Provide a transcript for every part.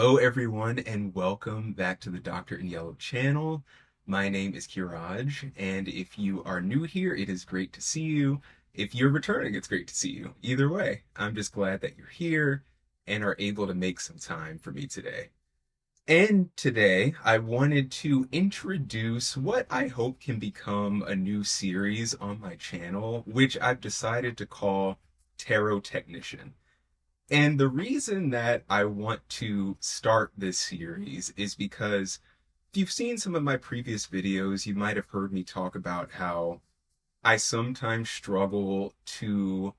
Hello, everyone, and welcome back to the Doctor in Yellow channel. My name is Kiraj, and if you are new here, it is great to see you. If you're returning, it's great to see you. Either way, I'm just glad that you're here and are able to make some time for me today. And today, I wanted to introduce what I hope can become a new series on my channel, which I've decided to call Tarot Technician. And the reason that I want to start this series is because if you've seen some of my previous videos, you might have heard me talk about how I sometimes struggle to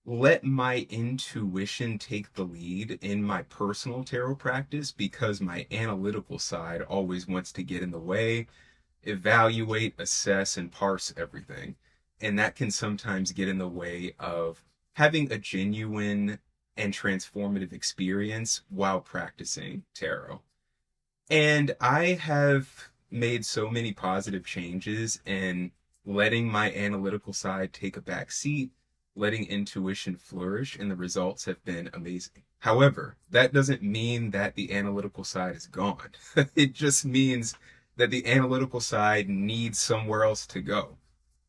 let my intuition take the lead in my personal tarot practice because my analytical side always wants to get in the way, evaluate, assess, and parse everything. And that can sometimes get in the way of having a genuine and transformative experience while practicing tarot. And I have made so many positive changes in letting my analytical side take a back seat, letting intuition flourish, and the results have been amazing. However, that doesn't mean that the analytical side is gone. It just means that the analytical side needs somewhere else to go.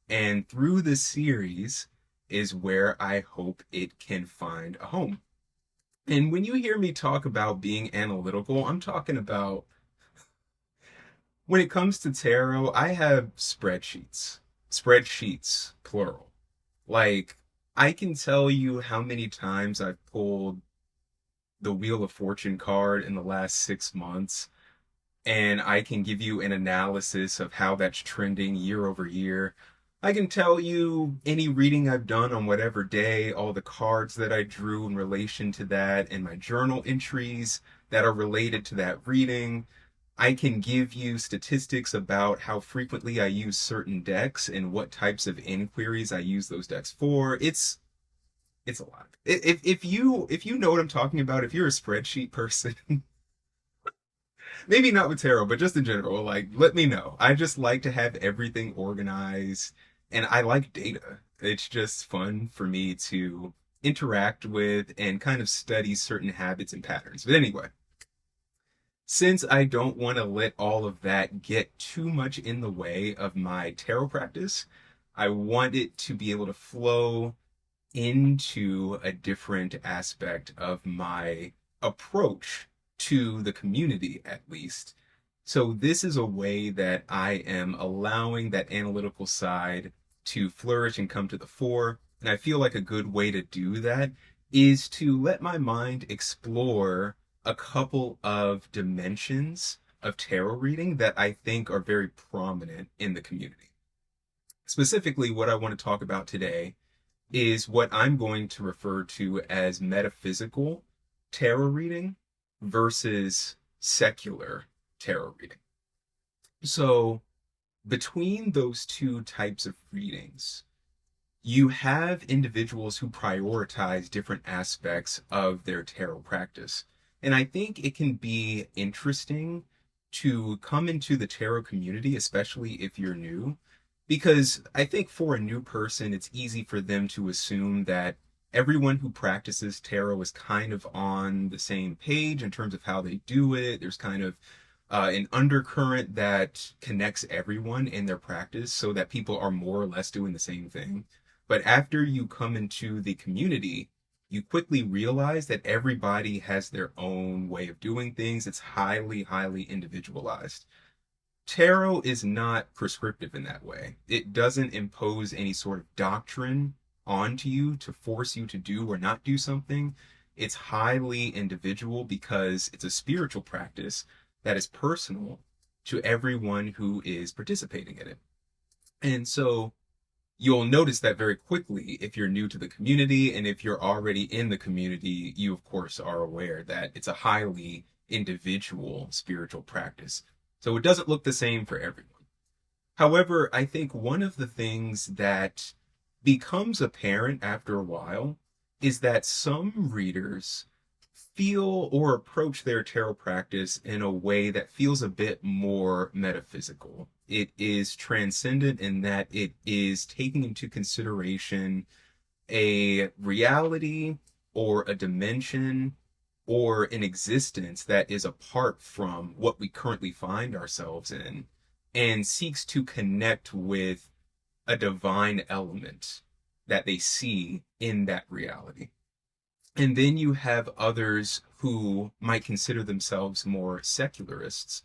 And through this series is where I hope it can find a home. And when you hear me talk about being analytical, I'm talking about when it comes to tarot, I have spreadsheets, plural. Like, I can tell you how many times I've pulled the Wheel of Fortune card in the last 6 months, and I can give you an analysis of how that's trending year over year. I can tell you any reading I've done on whatever day, all the cards that I drew in relation to that, and my journal entries that are related to that reading. I can give you statistics about how frequently I use certain decks and what types of inquiries I use those decks for. It's a lot. If you know what I'm talking about, if you're a spreadsheet person, maybe not with tarot, but just in general, like, let me know. I just like to have everything organized, and I like data. It's just fun for me to interact with and kind of study certain habits and patterns. But anyway, since I don't want to let all of that get too much in the way of my tarot practice, I want it to be able to flow into a different aspect of my approach to the community, at least. So this is a way that I am allowing that analytical side to flourish and come to the fore. And I feel like a good way to do that is to let my mind explore a couple of dimensions of tarot reading that I think are very prominent in the community. Specifically, what I want to talk about today is what I'm going to refer to as metaphysical tarot reading versus secular tarot reading. So, between those two types of readings, you have individuals who prioritize different aspects of their tarot practice. And I think it can be interesting to come into the tarot community, especially if you're new, because I think for a new person, it's easy for them to assume that everyone who practices tarot is kind of on the same page in terms of how they do it. There's kind of an undercurrent that connects everyone in their practice so that people are more or less doing the same thing. But after you come into the community, you quickly realize that everybody has their own way of doing things. It's highly, highly individualized. Tarot is not prescriptive in that way. It doesn't impose any sort of doctrine onto you to force you to do or not do something. It's highly individual because it's a spiritual practice that is personal to everyone who is participating in it. And so you'll notice that very quickly if you're new to the community, and if you're already in the community, you of course are aware that it's a highly individual spiritual practice. So it doesn't look the same for everyone. However, I think one of the things that becomes apparent after a while is that some readers feel or approach their tarot practice in a way that feels a bit more metaphysical. It is transcendent in that it is taking into consideration a reality or a dimension or an existence that is apart from what we currently find ourselves in and seeks to connect with a divine element that they see in that reality. And then you have others who might consider themselves more secularists,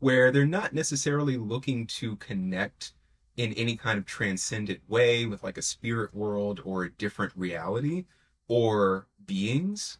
where they're not necessarily looking to connect in any kind of transcendent way with like a spirit world or a different reality or beings.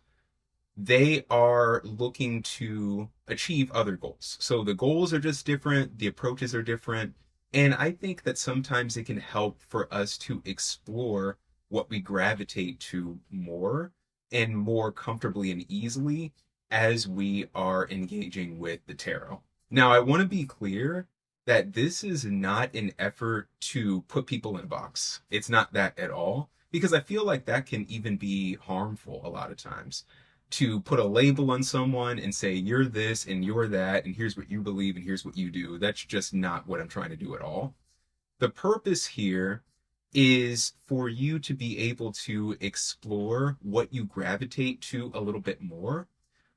They are looking to achieve other goals. So the goals are just different, the approaches are different. And I think that sometimes it can help for us to explore what we gravitate to more and more comfortably and easily as we are engaging with the tarot. Now, I want to be clear that this is not an effort to put people in a box. It's not that at all, because I feel like that can even be harmful a lot of times. To put a label on someone and say, you're this and you're that, and here's what you believe and here's what you do. That's just not what I'm trying to do at all. The purpose here is for you to be able to explore what you gravitate to a little bit more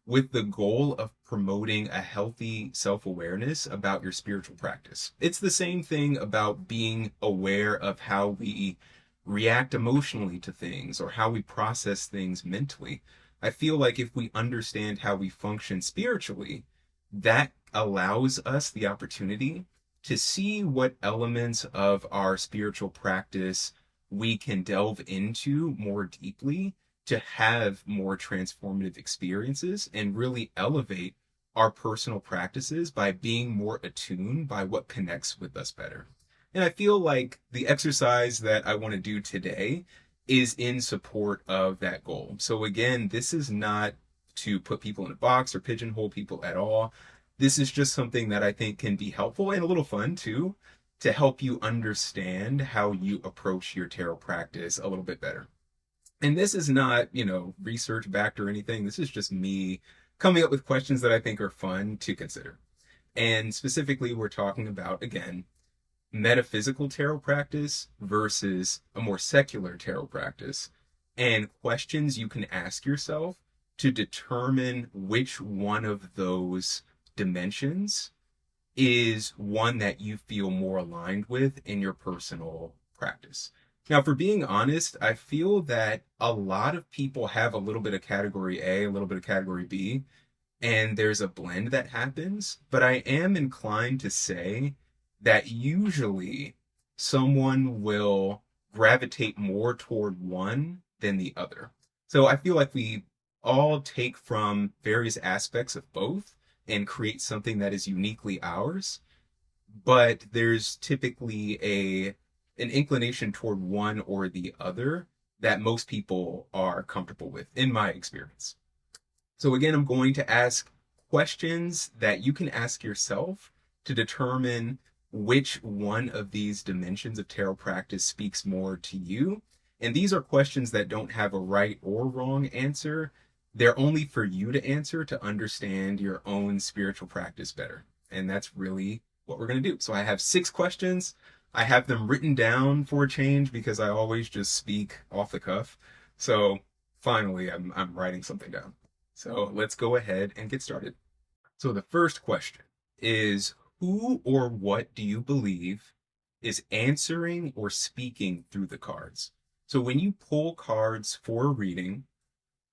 with the goal of promoting a healthy self-awareness about your spiritual practice. It's the same thing about being aware of how we react emotionally to things or how we process things mentally. I feel like if we understand how we function spiritually, that allows us the opportunity to see what elements of our spiritual practice we can delve into more deeply to have more transformative experiences and really elevate our personal practices by being more attuned by what connects with us better. And I feel like the exercise that I want to do today is in support of that goal. So again, this is not to put people in a box or pigeonhole people at all. This is just something that I think can be helpful and a little fun too, to help you understand how you approach your tarot practice a little bit better. And this is not, research backed or anything. This is just me coming up with questions that I think are fun to consider. And specifically, we're talking about, again, metaphysical tarot practice versus a more secular tarot practice, and questions you can ask yourself to determine which one of those dimensions is one that you feel more aligned with in your personal practice. Now, for being honest, I feel that a lot of people have a little bit of category A, a little bit of category B, and there's a blend that happens, but I am inclined to say that usually someone will gravitate more toward one than the other. So I feel like we all take from various aspects of both and create something that is uniquely ours, but there's typically an inclination toward one or the other that most people are comfortable with, in my experience. So again, I'm going to ask questions that you can ask yourself to determine which one of these dimensions of tarot practice speaks more to you. And these are questions that don't have a right or wrong answer. They're only for you to answer to understand your own spiritual practice better. And that's really what we're going to do. So I have 6 questions. I have them written down for a change because I always just speak off the cuff. So finally, I'm writing something down. So let's go ahead and get started. So the first question is, who or what do you believe is answering or speaking through the cards? So when you pull cards for a reading,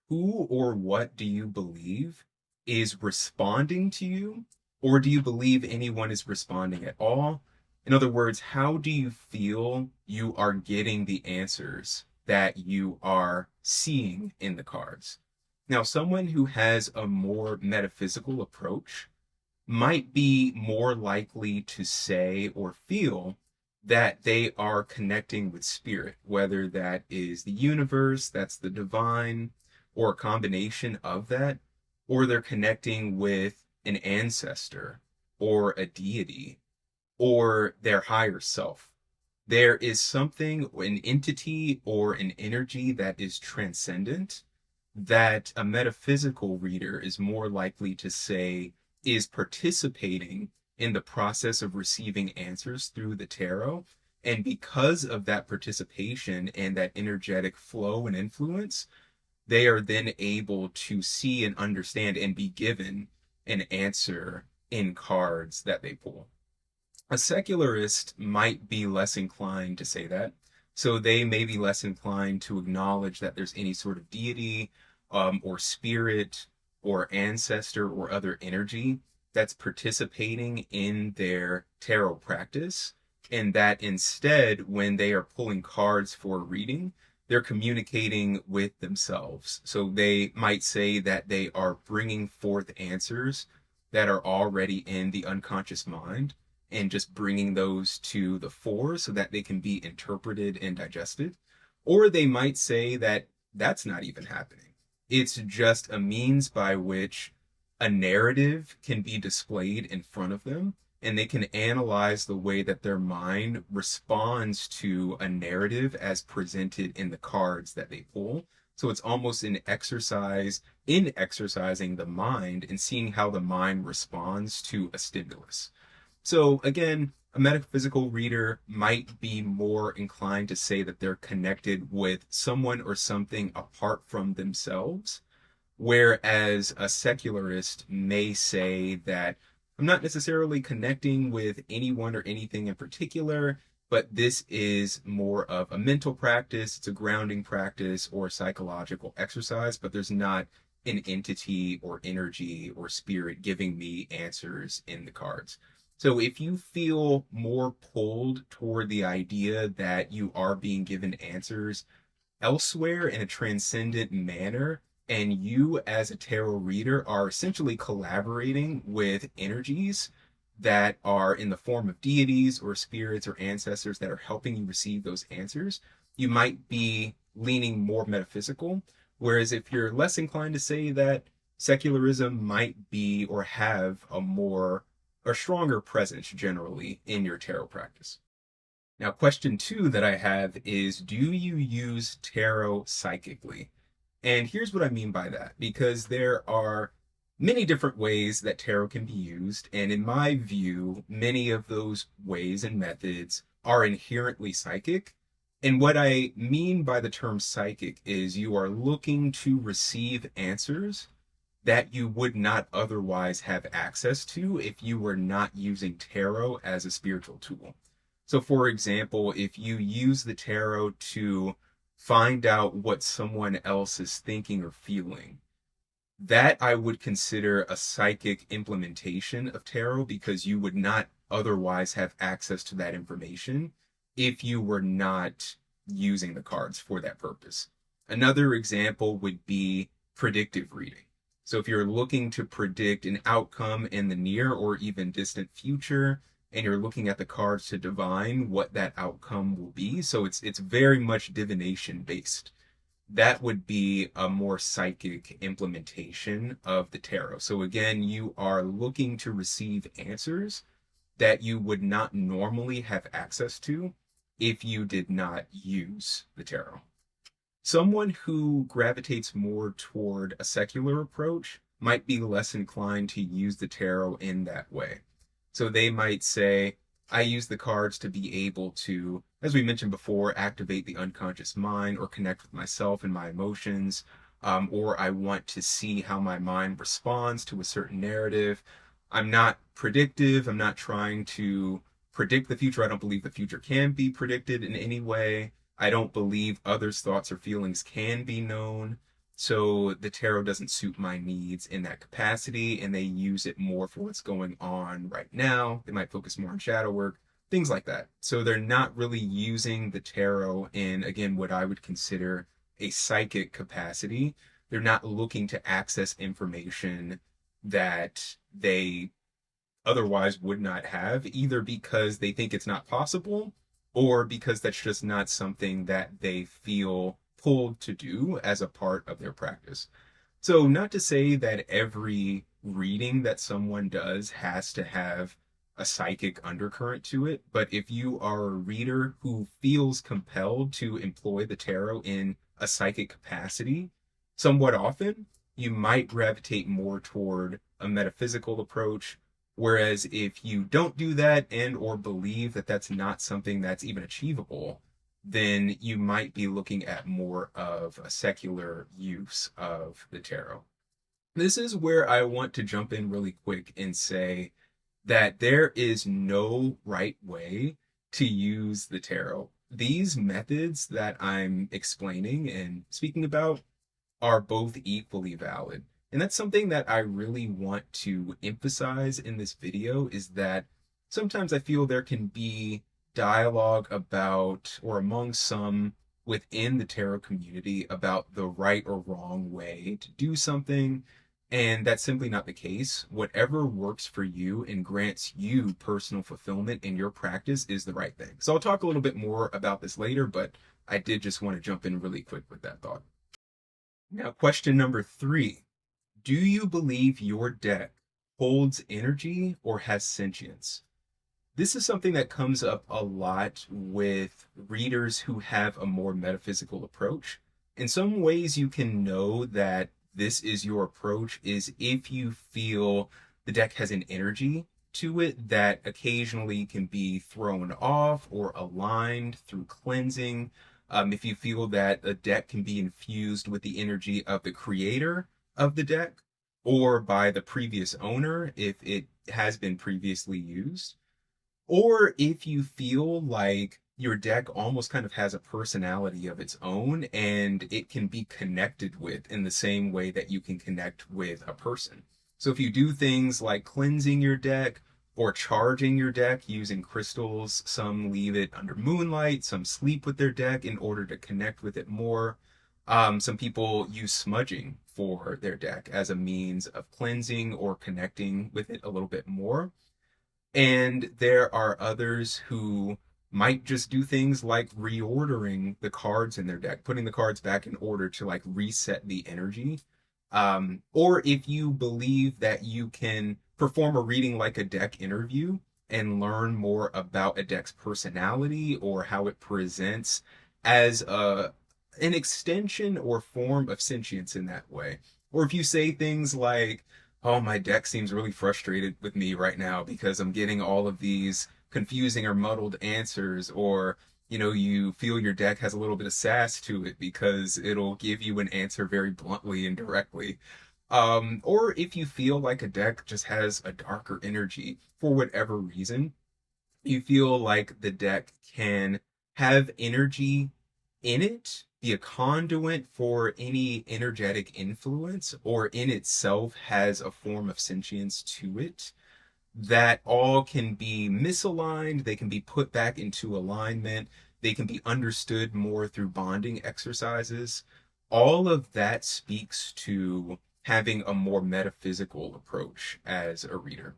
who or what do you believe is responding to you? Or do you believe anyone is responding at all? In other words, how do you feel you are getting the answers that you are seeing in the cards? Now, someone who has a more metaphysical approach might be more likely to say or feel that they are connecting with spirit, whether that is the universe, that's the divine, or a combination of that, or they're connecting with an ancestor or a deity or their higher self. There is something, an entity or an energy that is transcendent that a metaphysical reader is more likely to say is participating in the process of receiving answers through the tarot. And because of that participation and that energetic flow and influence, they are then able to see and understand and be given an answer in cards that they pull. A secularist might be less inclined to say that. So they may be less inclined to acknowledge that there's any sort of deity or spirit or ancestor or other energy that's participating in their tarot practice. And that instead, when they are pulling cards for a reading, they're communicating with themselves. So they might say that they are bringing forth answers that are already in the unconscious mind and just bringing those to the fore so that they can be interpreted and digested. Or they might say that that's not even happening. It's just a means by which a narrative can be displayed in front of them, and they can analyze the way that their mind responds to a narrative as presented in the cards that they pull. So it's almost an exercise in exercising the mind and seeing how the mind responds to a stimulus. So again, a metaphysical reader might be more inclined to say that they're connected with someone or something apart from themselves, whereas a secularist may say that I'm not necessarily connecting with anyone or anything in particular, but this is more of a mental practice, it's a grounding practice or psychological exercise, but there's not an entity or energy or spirit giving me answers in the cards. So if you feel more pulled toward the idea that you are being given answers elsewhere in a transcendent manner, and you as a tarot reader are essentially collaborating with energies that are in the form of deities or spirits or ancestors that are helping you receive those answers, you might be leaning more metaphysical. Whereas if you're less inclined to say that, secularism might be or have a stronger presence generally in your tarot practice. Now, question 2 that I have is, do you use tarot psychically? And here's what I mean by that, because there are many different ways that tarot can be used. And in my view, many of those ways and methods are inherently psychic. And what I mean by the term psychic is you are looking to receive answers that you would not otherwise have access to if you were not using tarot as a spiritual tool. So for example, if you use the tarot to find out what someone else is thinking or feeling, that I would consider a psychic implementation of tarot, because you would not otherwise have access to that information if you were not using the cards for that purpose. Another example would be predictive reading. So if you're looking to predict an outcome in the near or even distant future, and you're looking at the cards to divine what that outcome will be, so it's very much divination based. That would be a more psychic implementation of the tarot. So again, you are looking to receive answers that you would not normally have access to if you did not use the tarot. Someone who gravitates more toward a secular approach might be less inclined to use the tarot in that way. So they might say, I use the cards to be able to, as we mentioned before, activate the unconscious mind or connect with myself and my emotions, or I want to see how my mind responds to a certain narrative. I'm not predictive. I'm not trying to predict the future. I don't believe the future can be predicted in any way. I don't believe others' thoughts or feelings can be known. So the tarot doesn't suit my needs in that capacity, and they use it more for what's going on right now. They might focus more on shadow work, things like that. So they're not really using the tarot in, again, what I would consider a psychic capacity. They're not looking to access information that they otherwise would not have, either because they think it's not possible or because that's just not something that they feel pulled to do as a part of their practice. So not to say that every reading that someone does has to have a psychic undercurrent to it, but if you are a reader who feels compelled to employ the tarot in a psychic capacity, somewhat often, you might gravitate more toward a metaphysical approach. Whereas if you don't do that and or believe that that's not something that's even achievable, then you might be looking at more of a secular use of the tarot. This is where I want to jump in really quick and say that there is no right way to use the tarot. These methods that I'm explaining and speaking about are both equally valid. And that's something that I really want to emphasize in this video, is that sometimes I feel there can be dialogue about, or among some within the tarot community, about the right or wrong way to do something. And that's simply not the case. Whatever works for you and grants you personal fulfillment in your practice is the right thing. So I'll talk a little bit more about this later, but I did just want to jump in really quick with that thought. Now, question number 3. Do you believe your deck holds energy or has sentience? This is something that comes up a lot with readers who have a more metaphysical approach. In some ways, you can know that this is your approach is if you feel the deck has an energy to it that occasionally can be thrown off or aligned through cleansing. If you feel that a deck can be infused with the energy of the creator of the deck or by the previous owner if it has been previously used, or if you feel like your deck almost kind of has a personality of its own and it can be connected with in the same way that you can connect with a person. So if you do things like cleansing your deck or charging your deck using crystals, some leave it under moonlight, some sleep with their deck in order to connect with it more. Some people use smudging for their deck as a means of cleansing or connecting with it a little bit more. And there are others who might just do things like reordering the cards in their deck, putting the cards back in order to like reset the energy. Or if you believe that you can perform a reading like a deck interview and learn more about a deck's personality or how it presents as an extension or form of sentience in that way. Or if you say things like, oh, my deck seems really frustrated with me right now because I'm getting all of these confusing or muddled answers, or you feel your deck has a little bit of sass to it because it'll give you an answer very bluntly and directly. Or if you feel like a deck just has a darker energy for whatever reason, you feel like the deck can have energy in it, be a conduit for any energetic influence, or in itself has a form of sentience to it, that all can be misaligned, they can be put back into alignment, they can be understood more through bonding exercises. All of that speaks to having a more metaphysical approach as a reader.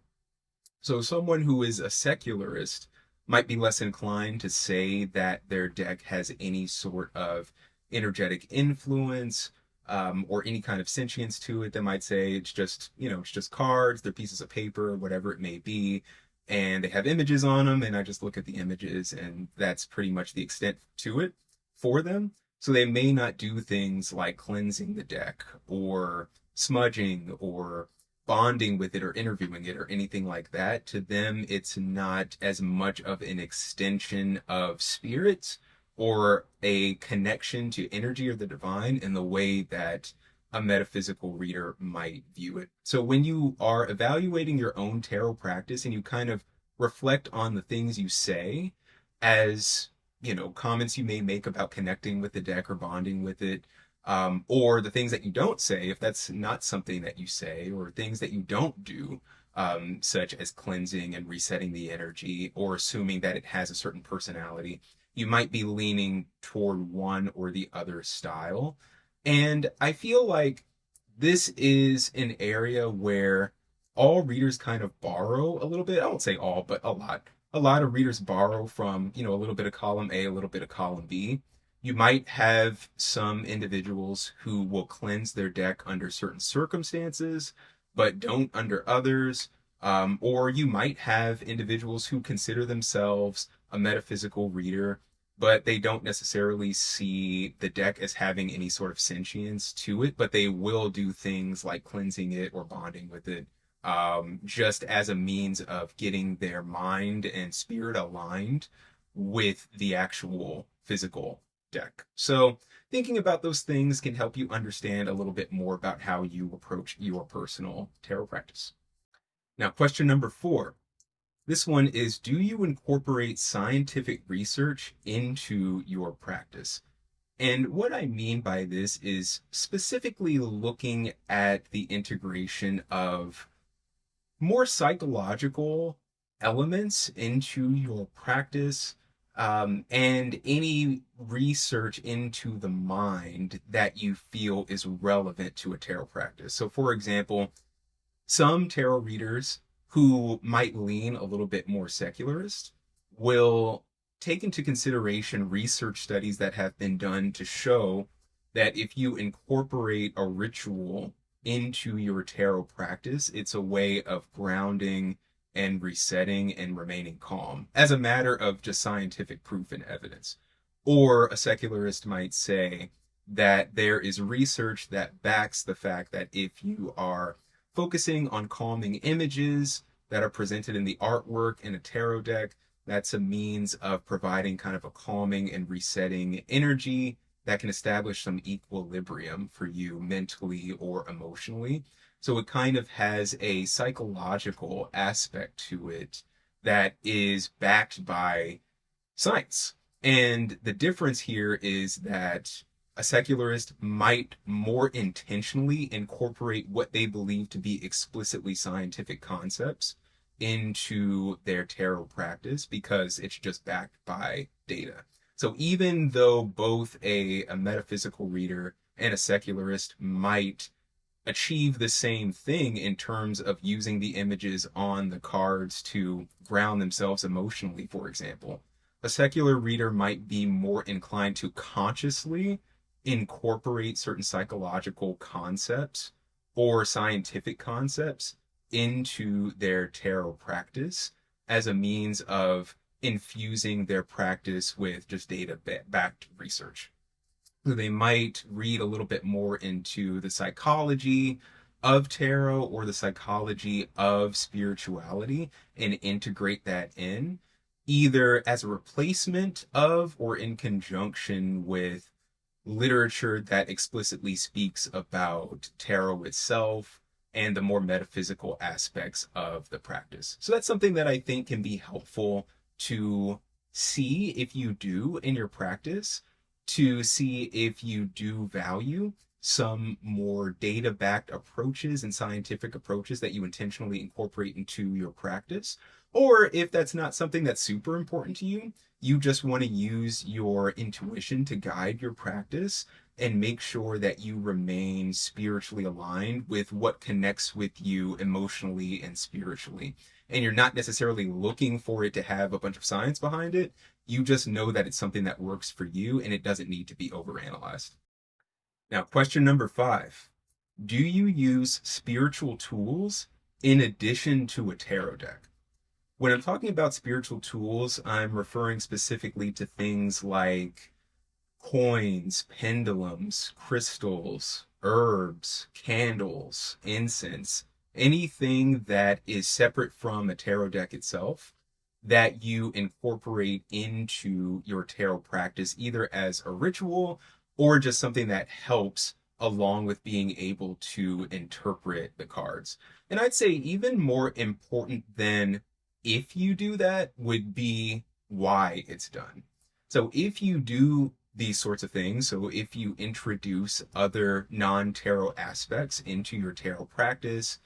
So someone who is a secularist might be less inclined to say that their deck has any sort of energetic influence, or any kind of sentience to it. They might say it's just, it's just cards, they're pieces of paper, whatever it may be, and they have images on them, and I just look at the images, and that's pretty much the extent to it for them. So they may not do things like cleansing the deck or smudging or bonding with it or interviewing it or anything like that. To them, it's not as much of an extension of spirit or a connection to energy or the divine in the way that a metaphysical reader might view it. So when you are evaluating your own tarot practice and you kind of reflect on the things you say as, comments you may make about connecting with the deck or bonding with it, or the things that you don't say, if that's not something that you say, or things that you don't do, such as cleansing and resetting the energy, or assuming that it has a certain personality, you might be leaning toward one or the other style. And I feel like this is an area where all readers kind of borrow a little bit. I won't say all, but a lot. A lot of readers borrow from, a little bit of column A, a little bit of column B. You might have some individuals who will cleanse their deck under certain circumstances, but don't under others. Or you might have individuals who consider themselves a metaphysical reader, but they don't necessarily see the deck as having any sort of sentience to it, but they will do things like cleansing it or bonding with it, just as a means of getting their mind and spirit aligned with the actual physical deck. So thinking about those things can help you understand a little bit more about how you approach your personal tarot practice. Now, question number 4. This one is, do you incorporate scientific research into your practice? And what I mean by this is specifically looking at the integration of more psychological elements into your practice, and any research into the mind that you feel is relevant to a tarot practice. So, for example, some tarot readers who might lean a little bit more secularist will take into consideration research studies that have been done to show that if you incorporate a ritual into your tarot practice, it's a way of grounding and resetting and remaining calm as a matter of just scientific proof and evidence. Or a secularist might say that there is research that backs the fact that if you are focusing on calming images that are presented in the artwork in a tarot deck, that's a means of providing kind of a calming and resetting energy that can establish some equilibrium for you mentally or emotionally. So it kind of has a psychological aspect to it that is backed by science. And the difference here is that a secularist might more intentionally incorporate what they believe to be explicitly scientific concepts into their tarot practice because it's just backed by data. So even though both a metaphysical reader and a secularist might achieve the same thing in terms of using the images on the cards to ground themselves emotionally, for example, a secular reader might be more inclined to consciously incorporate certain psychological concepts or scientific concepts into their tarot practice as a means of infusing their practice with just data-backed research. So they might read a little bit more into the psychology of tarot or the psychology of spirituality and integrate that in, either as a replacement of or in conjunction with literature that explicitly speaks about tarot itself and the more metaphysical aspects of the practice. So that's something that I think can be helpful to see if you do in your practice, to see if you do value some more data-backed approaches and scientific approaches that you intentionally incorporate into your practice. Or if that's not something that's super important to you, you just want to use your intuition to guide your practice and make sure that you remain spiritually aligned with what connects with you emotionally and spiritually. And you're not necessarily looking for it to have a bunch of science behind it. You just know that it's something that works for you and it doesn't need to be overanalyzed. Now, question number 5. Do you use spiritual tools in addition to a tarot deck? When I'm talking about spiritual tools, I'm referring specifically to things like coins, pendulums, crystals, herbs, candles, incense, anything that is separate from a tarot deck itself that you incorporate into your tarot practice, either as a ritual or just something that helps along with being able to interpret the cards. And I'd say even more important than if you do that would be why it's done. So if you do these sorts of things, so if you introduce other non-tarot aspects into your tarot practice,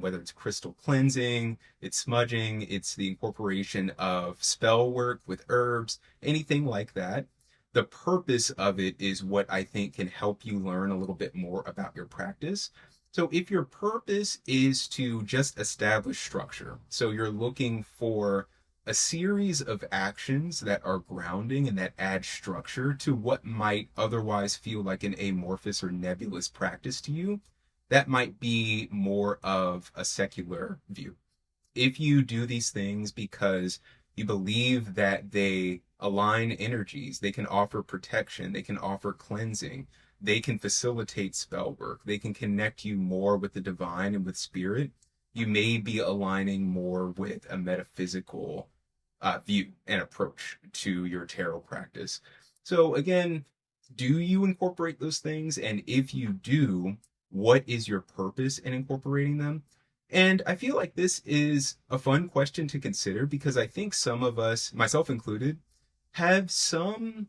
whether it's crystal cleansing, it's smudging, it's the incorporation of spell work with herbs, anything like that, the purpose of it is what I think can help you learn a little bit more about your practice. So if your purpose is to just establish structure, so you're looking for a series of actions that are grounding and that add structure to what might otherwise feel like an amorphous or nebulous practice to you, that might be more of a secular view. If you do these things because you believe that they align energies, they can offer protection, they can offer cleansing, they can facilitate spell work, they can connect you more with the divine and with spirit, you may be aligning more with a metaphysical view and approach to your tarot practice. So again, do you incorporate those things? And if you do, what is your purpose in incorporating them? And I feel like this is a fun question to consider because I think some of us, myself included, have some,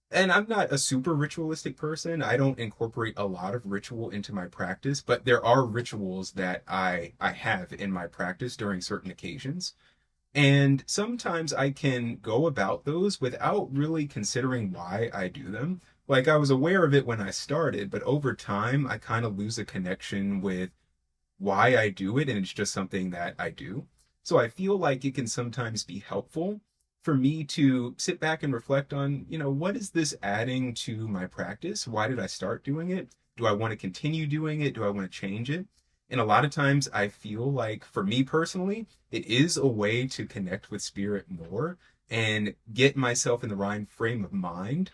and I'm not a super ritualistic person. I don't incorporate a lot of ritual into my practice, but there are rituals that I have in my practice during certain occasions. And sometimes I can go about those without really considering why I do them. Like I was aware of it when I started, but over time I kind of lose a connection with why I do it, and it's just something that I do. So I feel like it can sometimes be helpful for me to sit back and reflect on, what is this adding to my practice? Why did I start doing it? Do I want to continue doing it? Do I want to change it? And a lot of times I feel like for me personally, it is a way to connect with spirit more and get myself in the right frame of mind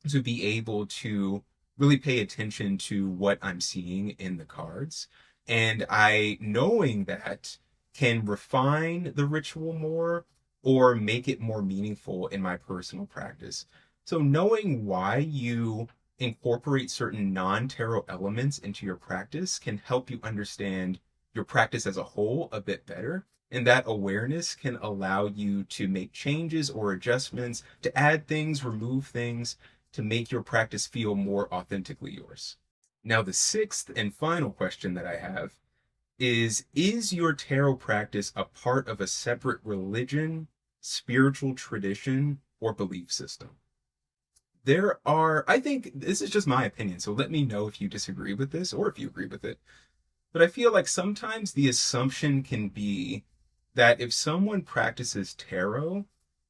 to be able to really pay attention to what I'm seeing in the cards. And I, knowing that, can refine the ritual more or make it more meaningful in my personal practice. So knowing why you incorporate certain non-tarot elements into your practice can help you understand your practice as a whole a bit better. And that awareness can allow you to make changes or adjustments, to add things, remove things, to make your practice feel more authentically yours. Now, the sixth and final question that I have is your tarot practice a part of a separate religion, spiritual tradition, or belief system? I think this is just my opinion, so let me know if you disagree with this or if you agree with it. But I feel like sometimes the assumption can be that if someone practices tarot,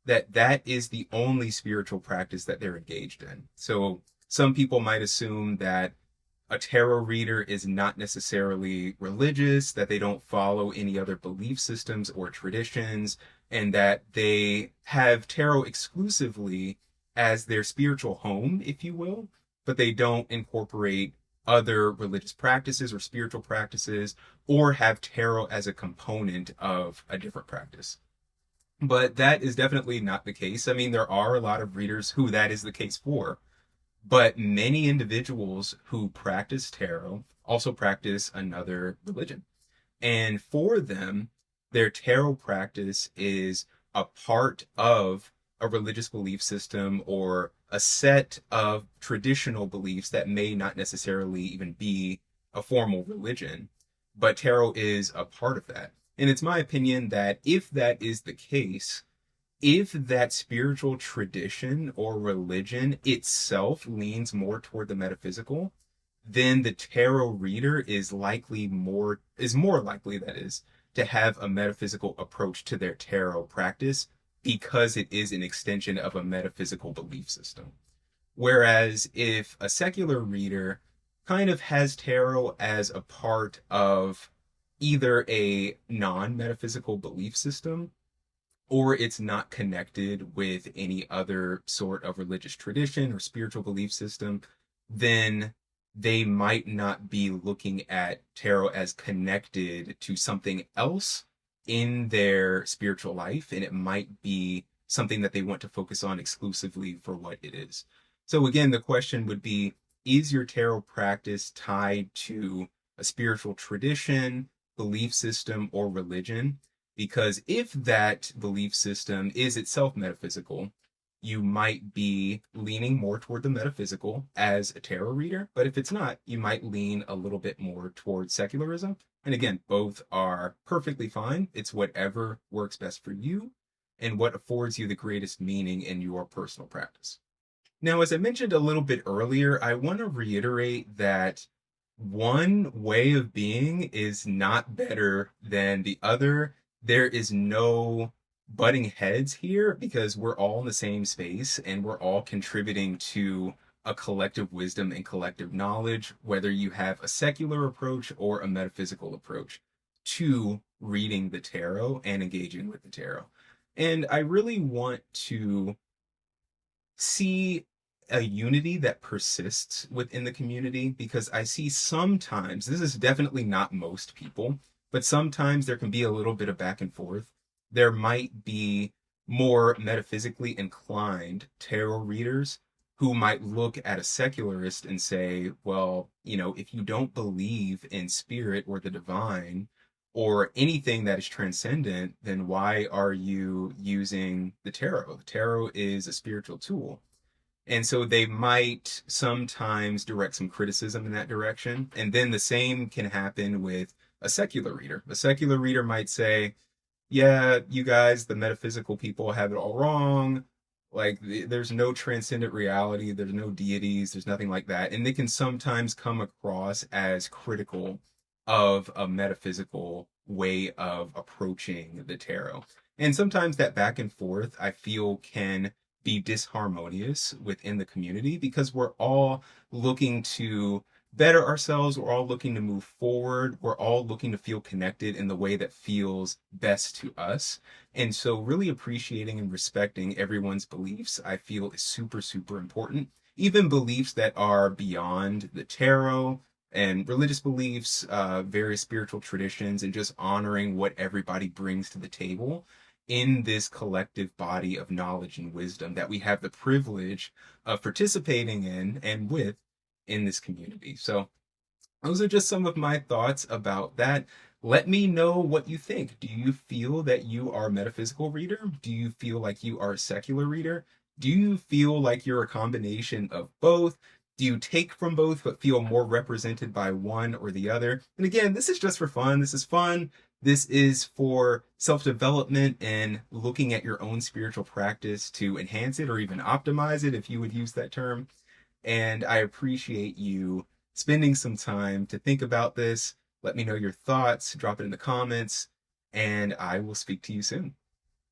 that is the only spiritual practice that they're engaged in. So some people might assume that a tarot reader is not necessarily religious, that they don't follow any other belief systems or traditions, and that they have tarot exclusively as their spiritual home, if you will, but they don't incorporate other religious practices or spiritual practices or have tarot as a component of a different practice. But that is definitely not the case. I mean, there are a lot of readers who that is the case for. But many individuals who practice tarot also practice another religion. And for them, their tarot practice is a part of a religious belief system or a set of traditional beliefs that may not necessarily even be a formal religion. But tarot is a part of that. And it's my opinion that if that is the case, if that spiritual tradition or religion itself leans more toward the metaphysical, then the tarot reader is more likely, that is, to have a metaphysical approach to their tarot practice because it is an extension of a metaphysical belief system. Whereas if a secular reader kind of has tarot as a part of either a non-metaphysical belief system, or it's not connected with any other sort of religious tradition or spiritual belief system, then they might not be looking at tarot as connected to something else in their spiritual life, and it might be something that they want to focus on exclusively for what it is. So again, the question would be, is your tarot practice tied to a spiritual tradition, belief system, or religion? Because if that belief system is itself metaphysical, you might be leaning more toward the metaphysical as a tarot reader. But if it's not, you might lean a little bit more toward secularism. And again, both are perfectly fine. It's whatever works best for you and what affords you the greatest meaning in your personal practice. Now, as I mentioned a little bit earlier, I want to reiterate that one way of being is not better than the other. There is no butting heads here because we're all in the same space and we're all contributing to a collective wisdom and collective knowledge, whether you have a secular approach or a metaphysical approach to reading the tarot and engaging with the tarot. And I really want to see a unity that persists within the community because I see sometimes, this is definitely not most people, but sometimes there can be a little bit of back and forth. There might be more metaphysically inclined tarot readers who might look at a secularist and say, well, if you don't believe in spirit or the divine or anything that is transcendent, then why are you using the tarot? The tarot is a spiritual tool. And so they might sometimes direct some criticism in that direction. And then the same can happen with a secular reader. A secular reader might say, yeah, you guys, the metaphysical people have it all wrong. Like, there's no transcendent reality, there's no deities, there's nothing like that. And they can sometimes come across as critical of a metaphysical way of approaching the tarot. And sometimes that back and forth, I feel, can be disharmonious within the community because we're all looking to better ourselves. We're all looking to move forward. We're all looking to feel connected in the way that feels best to us. And so, really appreciating and respecting everyone's beliefs, I feel, is super, super important. Even beliefs that are beyond the tarot and religious beliefs, various spiritual traditions, and just honoring what everybody brings to the table in this collective body of knowledge and wisdom that we have the privilege of participating in and with in this community. So those are just some of my thoughts about that. Let me know what you think. Do you feel that you are a metaphysical reader? Do you feel like you are a secular reader? Do you feel like you're a combination of both? Do you take from both but feel more represented by one or the other? And again, this is just for fun. This is fun. This is for self-development and looking at your own spiritual practice to enhance it or even optimize it, if you would use that term. And I appreciate you spending some time to think about this. Let me know your thoughts, drop it in the comments, and I will speak to you soon.